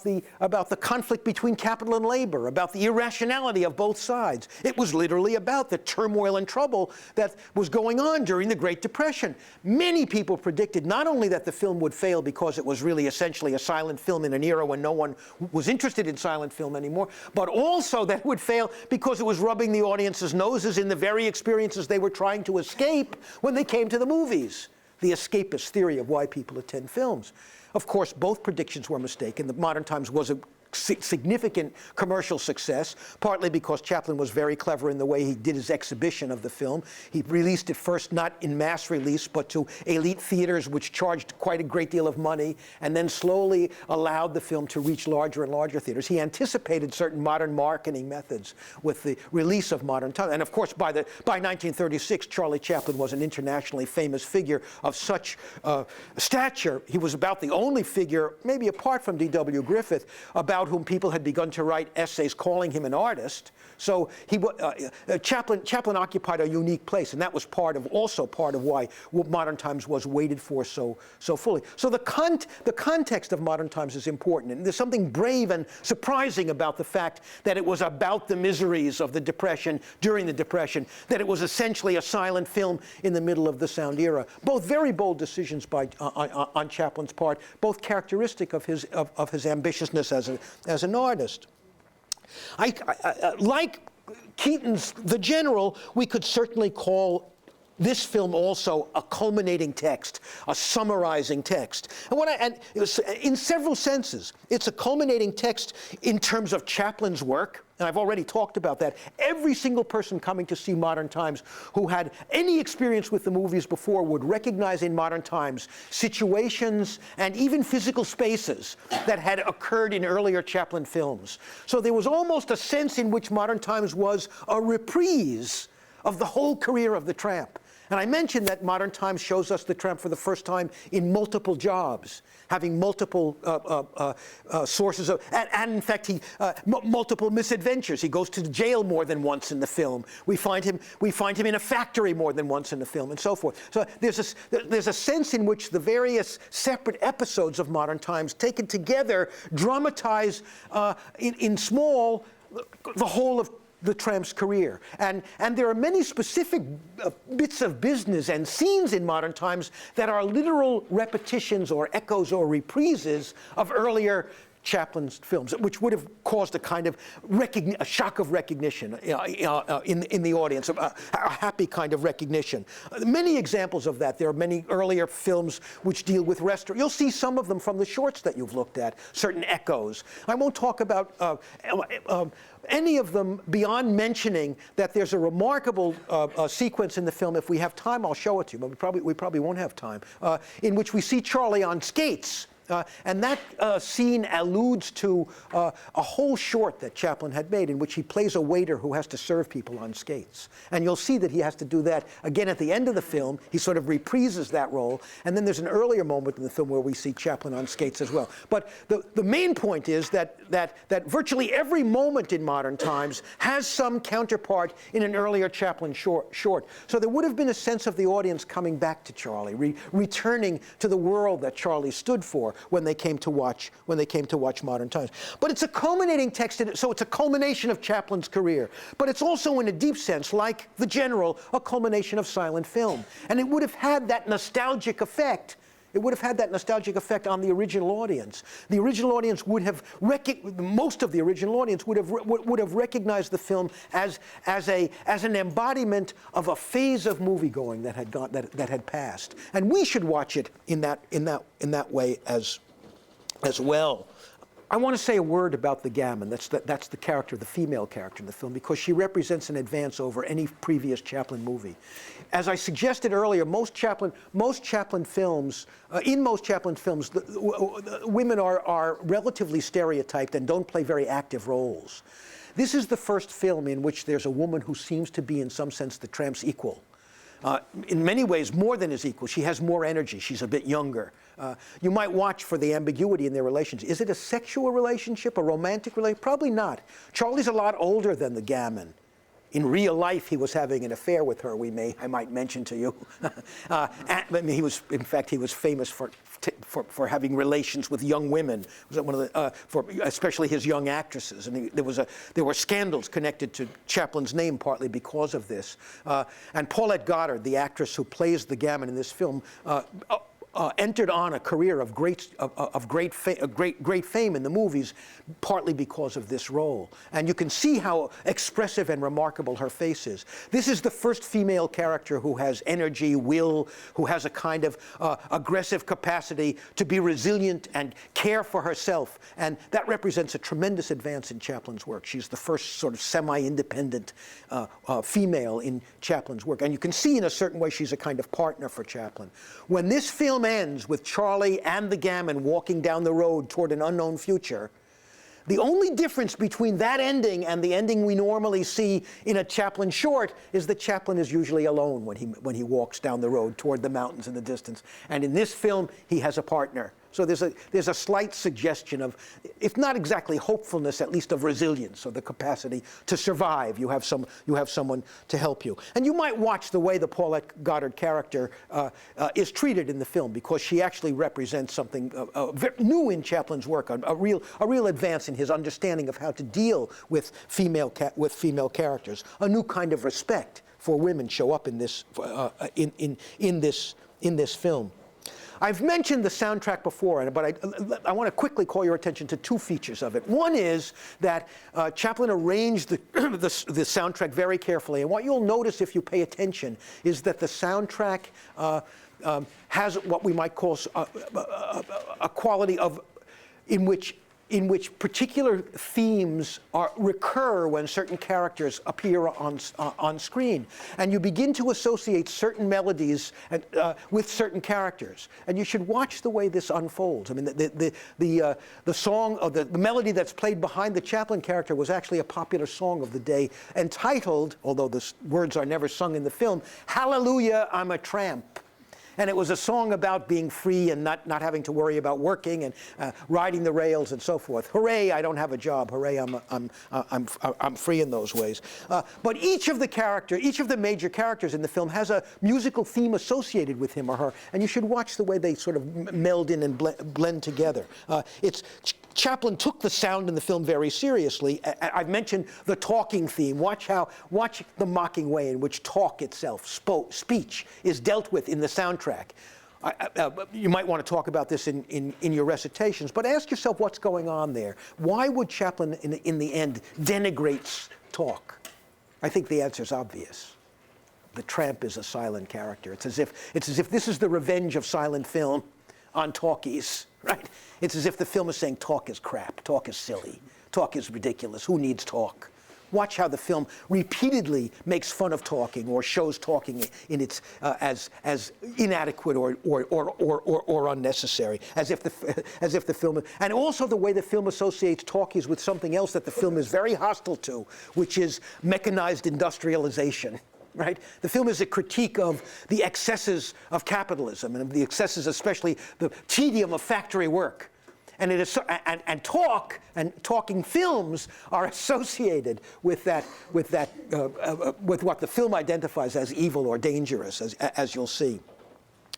the conflict between capital and labor, about the irrationality of both sides. It was literally about the turmoil and trouble that was going on during the Great Depression. Many people predicted not only that the film would fail because it was really essentially a silent film in an era when no one was interested in silent film anymore, but also that it would fail because it was rubbing the audience's noses in the very experiences they were trying to escape when they came to the movies. The escapist theory of why people attend films. Of course, both predictions were mistaken. The Modern Times was a significant commercial success, partly because Chaplin was very clever in the way he did his exhibition of the film. He released it first not in mass release, but to elite theaters, which charged quite a great deal of money, and then slowly allowed the film to reach larger and larger theaters. He anticipated certain modern marketing methods with the release of Modern Times. And of course, by 1936, Charlie Chaplin was an internationally famous figure of such stature. He was about the only figure, maybe apart from D.W. Griffith, about about whom people had begun to write essays calling him an artist. So Chaplin occupied a unique place, and that was also part of why Modern Times was waited for so fully. So the context of Modern Times is important, and there's something brave and surprising about the fact that it was about the miseries of the Depression during the Depression, that it was essentially a silent film in the middle of the sound era. Both very bold decisions on Chaplin's part, both characteristic of his ambitiousness as an artist. Like Keaton's The General, we could certainly call this film also a culminating text, a summarizing text. And in several senses, it's a culminating text in terms of Chaplin's work, and I've already talked about that. Every single person coming to see Modern Times who had any experience with the movies before would recognize in Modern Times situations and even physical spaces that had occurred in earlier Chaplin films. So there was almost a sense in which Modern Times was a reprise of the whole career of the Tramp. And I mentioned that Modern Times shows us the Tramp for the first time in multiple jobs, having multiple sources of, and in fact, multiple misadventures. He goes to jail more than once in the film. We find him in a factory more than once in the film, and so forth. So there's a sense in which the various separate episodes of Modern Times taken together dramatize in small the whole of the Tramp's career. And there are many specific bits of business and scenes in Modern Times that are literal repetitions or echoes or reprises of earlier Chaplin's films, which would have caused a kind of a shock of recognition in the audience, a happy kind of recognition. Many examples of that. There are many earlier films which deal with restaurant. You'll see some of them from the shorts that you've looked at, certain echoes. I won't talk about any of them beyond mentioning that there's a remarkable sequence in the film. If we have time, I'll show it to you, but we probably won't have time, in which we see Charlie on skates. And that scene alludes to a whole short that Chaplin had made in which he plays a waiter who has to serve people on skates. And you'll see that he has to do that again at the end of the film. He sort of reprises that role. And then there's an earlier moment in the film where we see Chaplin on skates as well. But the main point is that virtually every moment in Modern Times has some counterpart in an earlier Chaplin short. So there would have been a sense of the audience coming back to Charlie, returning to the world that Charlie stood for when they came to watch Modern Times. But it's a culminating text, so it's a culmination of Chaplin's career. But it's also, in a deep sense, like The General, a culmination of silent film. And it would have had that nostalgic effect. It would have had that nostalgic effect on the original audience. The original audience would have most of the original audience would have recognized the film as an embodiment of a phase of moviegoing that had passed, and we should watch it in that way as well. I want to say a word about the Gammon. That's the character, the female character in the film, because she represents an advance over any previous Chaplin movie. As I suggested earlier, in most Chaplin films, women are relatively stereotyped and don't play very active roles. This is the first film in which there's a woman who seems to be, in some sense, the Tramp's equal. In many ways, more than his equal. She has more energy. She's a bit younger. You might watch for the ambiguity in their relations. Is it a sexual relationship, a romantic relationship? Probably not. Charlie's a lot older than the Gammon. In real life, he was having an affair with her, I might mention to you. He was famous for having relations with young women. Was one of the, especially his young actresses, and there were scandals connected to Chaplin's name partly because of this. And Paulette Goddard, the actress who plays the Gammon in this film, entered on a career of great fame in the movies, partly because of this role. And you can see how expressive and remarkable her face is. This is the first female character who has energy, will, who has a kind of aggressive capacity to be resilient and care for herself. And that represents a tremendous advance in Chaplin's work. She's the first sort of semi-independent female in Chaplin's work. And you can see in a certain way she's a kind of partner for Chaplin. When this film ends with Charlie and the Gammon walking down the road toward an unknown future, the only difference between that ending and the ending we normally see in a Chaplin short is that Chaplin is usually alone when he walks down the road toward the mountains in the distance. And in this film, he has a partner, So there's a slight suggestion of, if not exactly hopefulness, at least of resilience, or the capacity to survive. You have someone to help you. And you might watch the way the Paulette Goddard character is treated in the film, because she actually represents something new in Chaplin's work, a real advance in his understanding of how to deal with female characters. A new kind of respect for women show up in this film. I've mentioned the soundtrack before, but I want to quickly call your attention to two features of it. One is that Chaplin arranged the soundtrack very carefully, and what you'll notice if you pay attention is that the soundtrack has what we might call a quality of in which particular themes recur when certain characters appear on screen. And you begin to associate certain melodies with certain characters. And you should watch the way this unfolds. I mean, the song, or the melody that's played behind the Chaplin character was actually a popular song of the day, entitled, although the words are never sung in the film, "Hallelujah, I'm a Tramp." And it was a song about being free and not having to worry about working and riding the rails and so forth. Hooray, I don't have a job. Hooray, I'm free in those ways. But each of the major characters in the film has a musical theme associated with him or her, and you should watch the way they sort of meld in and blend together. Chaplin took the sound in the film very seriously. I've mentioned the talking theme. Watch the mocking way in which talk itself, speech, is dealt with in the soundtrack. You might want to talk about this in your recitations, but ask yourself what's going on there. Why would Chaplin, in the end, denigrate talk? I think the answer is obvious. The tramp is a silent character. It's as if this is the revenge of silent film on talkies. Right? It's as if the film is saying talk is crap, talk is silly, talk is ridiculous, who needs talk? Watch how the film repeatedly makes fun of talking or shows talking in its as inadequate or unnecessary, as if the film, and also the way the film associates talkies with something else that the film is very hostile to, which is mechanized industrialization. Right? The film is a critique of the excesses of capitalism, and of the excesses, especially the tedium of factory work. And it is and talking films are associated with what the film identifies as evil or dangerous, as you'll see.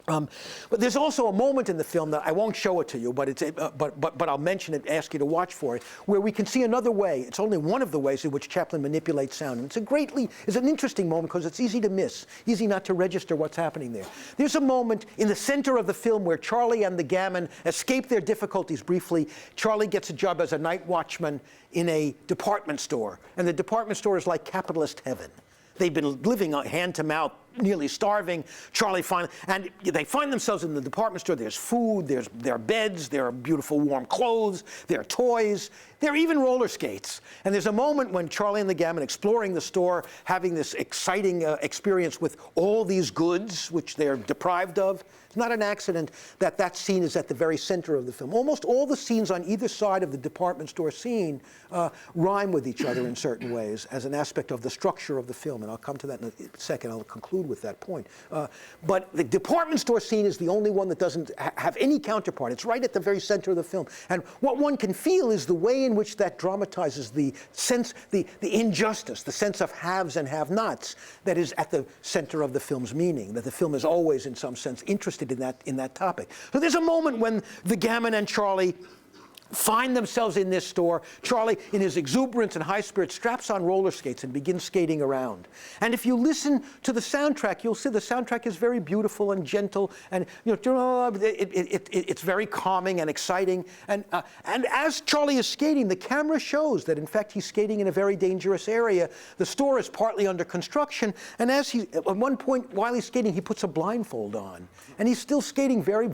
But there's also a moment in the film that I won't show it to you, but I'll mention it, ask you to watch for it, where we can see another way. It's only one of the ways in which Chaplin manipulates sound. And it's an interesting moment because it's easy to miss, easy not to register what's happening there. There's a moment in the center of the film where Charlie and the gamin escape their difficulties briefly. Charlie gets a job as a night watchman in a department store, and the department store is like capitalist heaven. They've been living hand to mouth, nearly starving. And they find themselves in the department store. There's food, there are beds, there are beautiful warm clothes, there are toys, there are even roller skates. And there's a moment when Charlie and the gamin, exploring the store, having this exciting experience with all these goods, which they're deprived of. It's not an accident that scene is at the very center of the film. Almost all the scenes on either side of the department store scene rhyme with each other in certain ways as an aspect of the structure of the film. And I'll come to that in a second. I'll conclude with that point. But the department store scene is the only one that doesn't have any counterpart. It's right at the very center of the film. And what one can feel is the way in which that dramatizes the sense, the injustice, the sense of haves and have-nots that is at the center of the film's meaning, that the film is always, in some sense, interested in that topic. So there's a moment when the gamin and Charlie find themselves in this store. Charlie, in his exuberance and high spirits, straps on roller skates and begins skating around. And if you listen to the soundtrack, you'll see the soundtrack is very beautiful and gentle, and it's very calming and exciting. And as Charlie is skating, the camera shows that, in fact, he's skating in a very dangerous area. The store is partly under construction, and at one point, while he's skating, he puts a blindfold on. And he's still skating very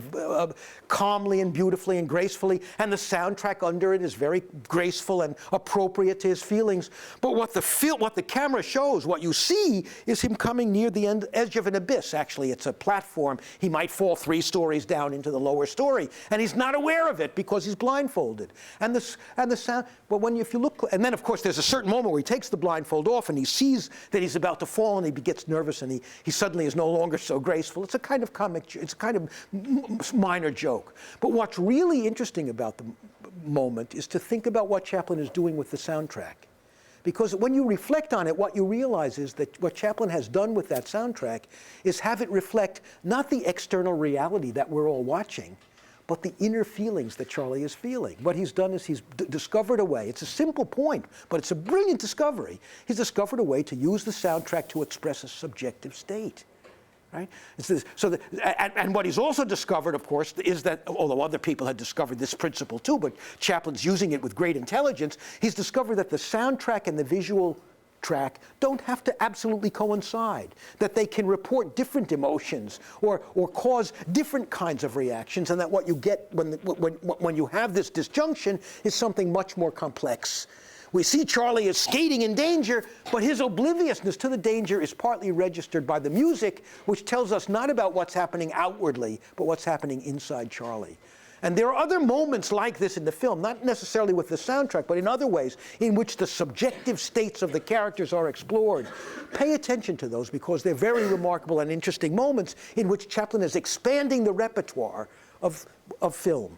calmly and beautifully and gracefully, and the sound soundtrack under it is very graceful and appropriate to his feelings. But what the camera shows, what you see, is him coming near the edge of an abyss. Actually, it's a platform. He might fall 3 stories down into the lower story, and he's not aware of it because he's blindfolded. And the sound. But if you look, and then of course there's a certain moment where he takes the blindfold off and he sees that he's about to fall, and he gets nervous, and he suddenly is no longer so graceful. It's a kind of comic. It's a kind of minor joke. But what's really interesting about the moment is to think about what Chaplin is doing with the soundtrack. Because when you reflect on it, what you realize is that what Chaplin has done with that soundtrack is have it reflect not the external reality that we're all watching, but the inner feelings that Charlie is feeling. What he's done is he's discovered a way. It's a simple point, but it's a brilliant discovery. He's discovered a way to use the soundtrack to express a subjective state. Right? And what he's also discovered, of course, is that, although other people had discovered this principle too, but Chaplin's using it with great intelligence, he's discovered that the soundtrack and the visual track don't have to absolutely coincide, that they can report different emotions or cause different kinds of reactions, and that what you get when you have this disjunction is something much more complex. We see Charlie is skating in danger, but his obliviousness to the danger is partly registered by the music, which tells us not about what's happening outwardly, but what's happening inside Charlie. And there are other moments like this in the film, not necessarily with the soundtrack, but in other ways, in which the subjective states of the characters are explored. Pay attention to those, because they're very remarkable and interesting moments in which Chaplin is expanding the repertoire of film.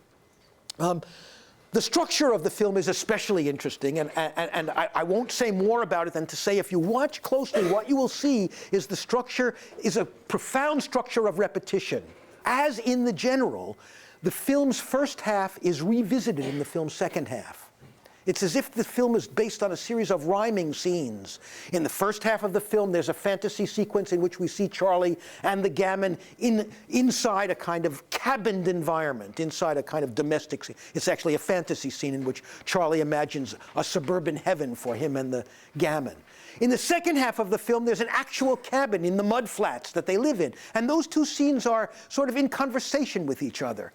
The structure of the film is especially interesting, and I won't say more about it than to say if you watch closely, what you will see is the structure is a profound structure of repetition. As in the general, the film's first half is revisited in the film's second half. It's as if the film is based on a series of rhyming scenes. In the first half of the film, there's a fantasy sequence in which we see Charlie and the gamin inside a kind of cabined environment, inside a kind of domestic scene. It's actually a fantasy scene in which Charlie imagines a suburban heaven for him and the gamin. In the second half of the film, there's an actual cabin in the mud flats that they live in. And those two scenes are sort of in conversation with each other.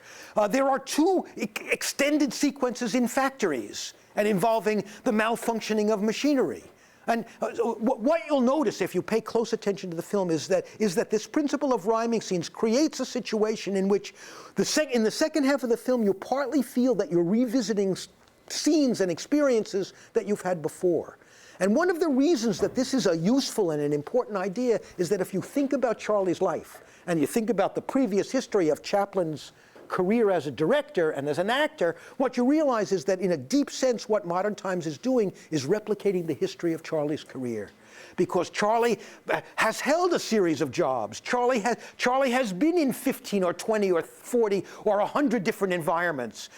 There are 2 extended sequences in factories and involving the malfunctioning of machinery. And what you'll notice if you pay close attention to the film is that this principle of rhyming scenes creates a situation in which in the second half of the film, you partly feel that you're revisiting scenes and experiences that you've had before. And one of the reasons that this is a useful and an important idea is that if you think about Charlie's life, and you think about the previous history of Chaplin's career as a director and as an actor, what you realize is that in a deep sense, what Modern Times is doing is replicating the history of Charlie's career. Because Charlie has held a series of jobs. Charlie has been in 15 or 20 or 40 or 100 different environments.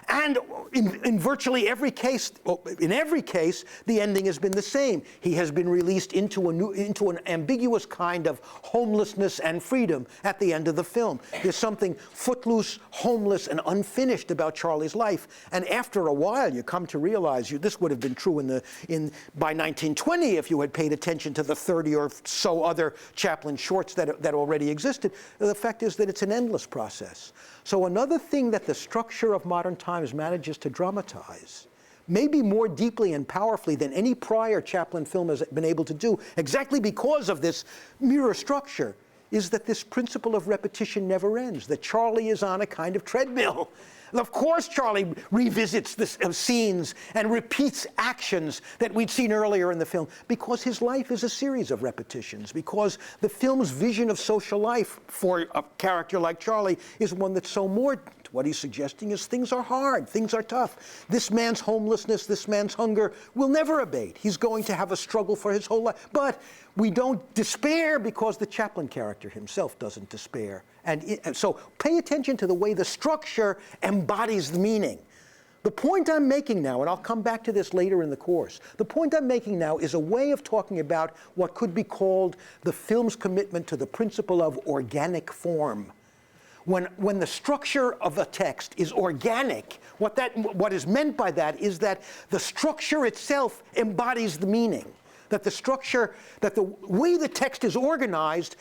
And in virtually every case, the ending has been the same. He has been released into an ambiguous kind of homelessness and freedom at the end of the film. There's something footloose, homeless, and unfinished about Charlie's life. And after a while, you come to realize this would have been true by 1920 if you had paid attention to the 30 or so other Chaplin shorts that already existed. The fact is that it's an endless process. So another thing that the structure of Modern Times manages to dramatize, maybe more deeply and powerfully than any prior Chaplin film has been able to do, exactly because of this mirror structure, is that this principle of repetition never ends, that Charlie is on a kind of treadmill. Of course, Charlie revisits the scenes and repeats actions that we'd seen earlier in the film, because his life is a series of repetitions, because the film's vision of social life for a character like Charlie is one that's so mordant. What he's suggesting is things are hard, things are tough. This man's homelessness, this man's hunger will never abate. He's going to have a struggle for his whole life. But we don't despair because the Chaplin character himself doesn't despair. And so pay attention to the way the structure embodies the meaning. The point I'm making now, and I'll come back to this later in the course, the point I'm making now is a way of talking about what could be called the film's commitment to the principle of organic form. When the structure of a text is organic, what is meant by that is that the structure itself embodies the meaning. That the way the text is organized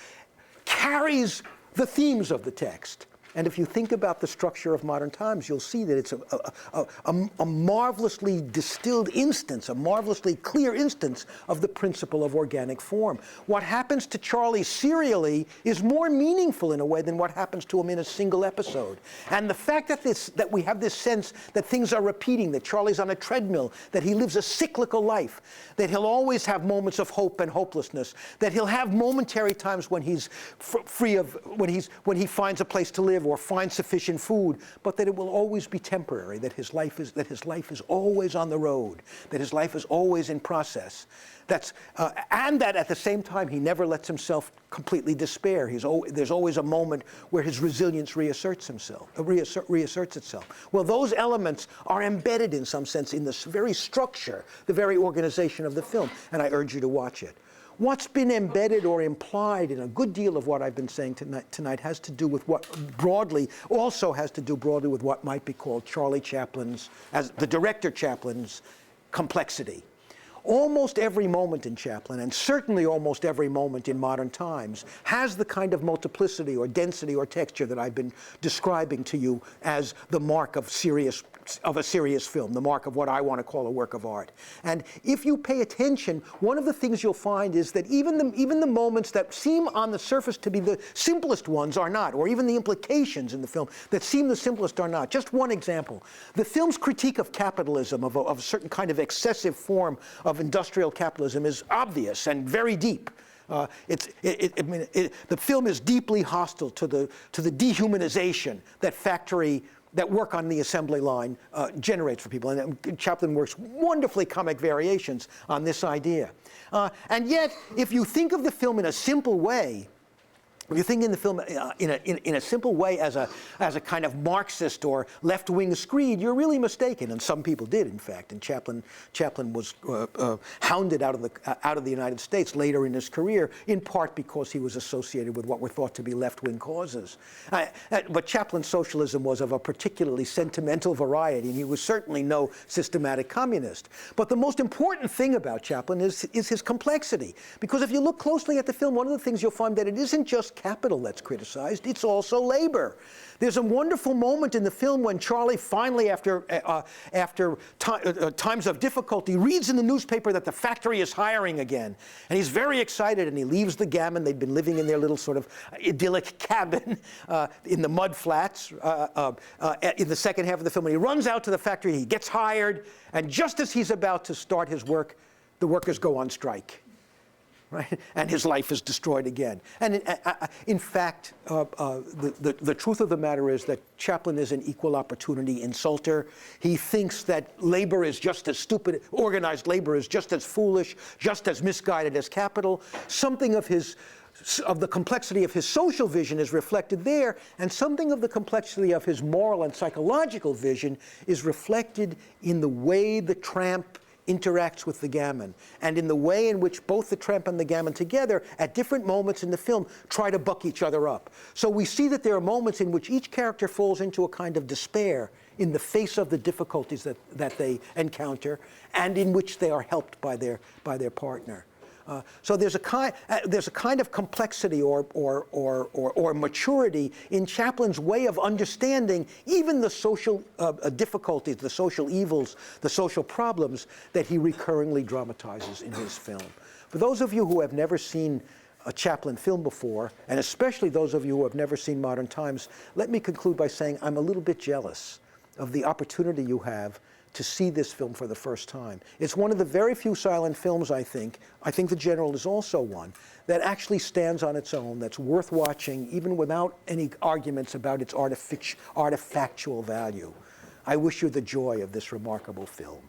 carries the themes of the text. And if you think about the structure of modern times, you'll see that it's a marvelously distilled instance, a marvelously clear instance of the principle of organic form. What happens to Charlie serially is more meaningful in a way than what happens to him in a single episode. And the fact that we have this sense that things are repeating, that Charlie's on a treadmill, that he lives a cyclical life, that he'll always have moments of hope and hopelessness, that he'll have momentary times when he's when he finds a place to live or finds sufficient food, but that it will always be temporary, that his life is always on the road, that his life is always in process. And that at the same time he never lets himself completely despair. There's always a moment where his resilience reasserts itself. Well, those elements are embedded in some sense in this very structure, the very organization of the film, and I urge you to watch it. What's been embedded or implied in a good deal of what I've been saying tonight has to do with what broadly with what might be called Charlie Chaplin's, as the director Chaplin's, complexity. Almost every moment in Chaplin, and certainly almost every moment in modern times, has the kind of multiplicity or density or texture that I've been describing to you as the mark of a serious film, the mark of what I want to call a work of art. And if you pay attention, one of the things you'll find is that even the moments that seem on the surface to be the simplest ones are not, or even the implications in the film that seem the simplest are not. Just one example. The film's critique of capitalism, of a certain kind of excessive form of industrial capitalism, is obvious and very deep. The film is deeply hostile to the dehumanization that work on the assembly line generates for people. And Chaplin works wonderfully comic variations on this idea. And yet, if you think of the film in a simple way, if you think in the film in a simple way as a kind of Marxist or left-wing screed, you're really mistaken, and some people did, in fact. And Chaplin was hounded out of the United States later in his career, in part because he was associated with what were thought to be left-wing causes. But Chaplin's socialism was of a particularly sentimental variety, and he was certainly no systematic communist. But the most important thing about Chaplin is his complexity, because if you look closely at the film, one of the things you'll find that it isn't just capital that's criticized, it's also labor. There's a wonderful moment in the film when Charlie finally, after times of difficulty, reads in the newspaper that the factory is hiring again. And he's very excited, and he leaves the gammon. They'd been living in their little sort of idyllic cabin in the mud flats in the second half of the film. And he runs out to the factory, he gets hired, and just as he's about to start his work, the workers go on strike. Right? And his life is destroyed again. And in fact, the truth of the matter is that Chaplin is an equal opportunity insulter. He thinks that labor is just as stupid, organized labor is just as foolish, just as misguided as capital. Something of the complexity of his social vision is reflected there, and something of the complexity of his moral and psychological vision is reflected in the way the tramp interacts with the gammon, and in the way in which both the tramp and the gammon together, at different moments in the film, try to buck each other up. So we see that there are moments in which each character falls into a kind of despair in the face of the difficulties that they encounter, and in which they are helped by their partner. So there's a kind of complexity or maturity in Chaplin's way of understanding even the social difficulties, the social evils, the social problems that he recurringly dramatizes in his film. For those of you who have never seen a Chaplin film before, and especially those of you who have never seen Modern Times, let me conclude by saying I'm a little bit jealous of the opportunity you have to see this film for the first time. It's one of the very few silent films, I think The General is also one, that actually stands on its own, that's worth watching, even without any arguments about its artifactual value. I wish you the joy of this remarkable film.